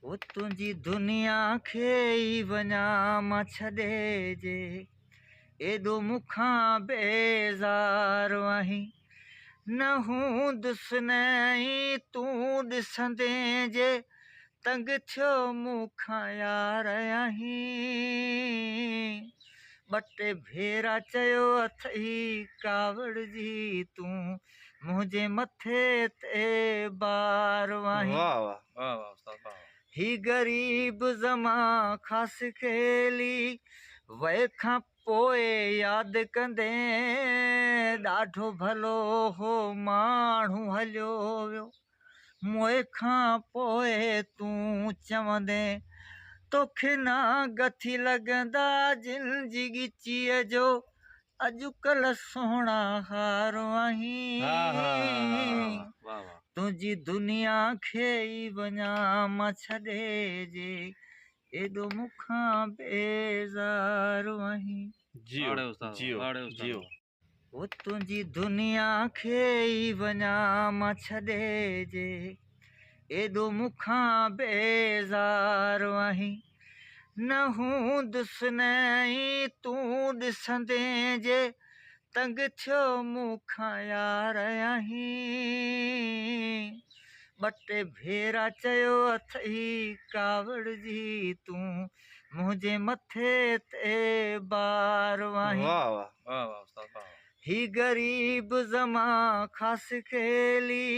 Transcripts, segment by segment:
ओ तुझी दुनिया खे ई वञा मां छॾे जे एॾो मूंखां बेज़ार आहीं। न हूंदुसि न तूं ॾिसंदे जे तंग थियो मूंखां यार आहीं। ॿ टे भेरा चयो अथई कावड़ जी तूं मुंहिंजे मथे ते बार आहीं। वाह वाह वाह वाह उस्ताद वाह। ही गरीब ज़मा ख़ासि खेली वए खां पोइ यादि कंदे ॾाढो भलो हो माण्हू हलियो वियो। मुंहुं खां पोइ तूं चवंदे तोखे ना गथी लॻंदा ज़िंदगीअ जो अॼुकल्ह सुहिणा हार आहीं। वाह वाह तुंहिंजी दुनिया खे ई वञा मां छॾे जे एॾो मूंखां बेज़ार आहीं। जियो जियो जियो। ओ तुंहिंजी दुनिया खे ई वञा मां छॾे जे एॾो मूंखां बेज़ार आहीं। न हूंदुसि न तूं ॾिसंदे जे तंग थियो मूंखां यार आहीं। ॿ टे भेरा चयो अथई कावड़ जी तूं मुंहिंजे मथे ते बार आहीं। वाह वाह वाह वाह उस्ताद वाह। ही गरीब ज़मा ख़ासि खेली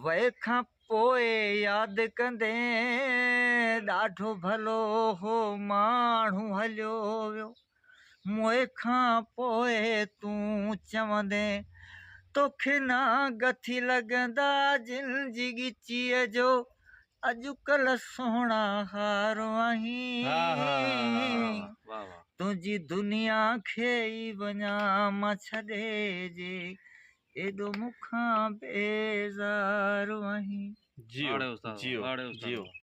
वए खां पोइ यादि कंदे ॾाढो भलो हो माण्हू हलियो वियो। मुंहुं खां पोइ तूं चवंदे तोखे ना गथी लॻंदा ज़िंदगीअ जो अॼुकल्ह सुहिणा हार आहीं। तुंहिंजी दुनिया खे ई वञा मां छॾे जे एॾो मूंखां बेज़ार आहीं। जियो जियो जियो।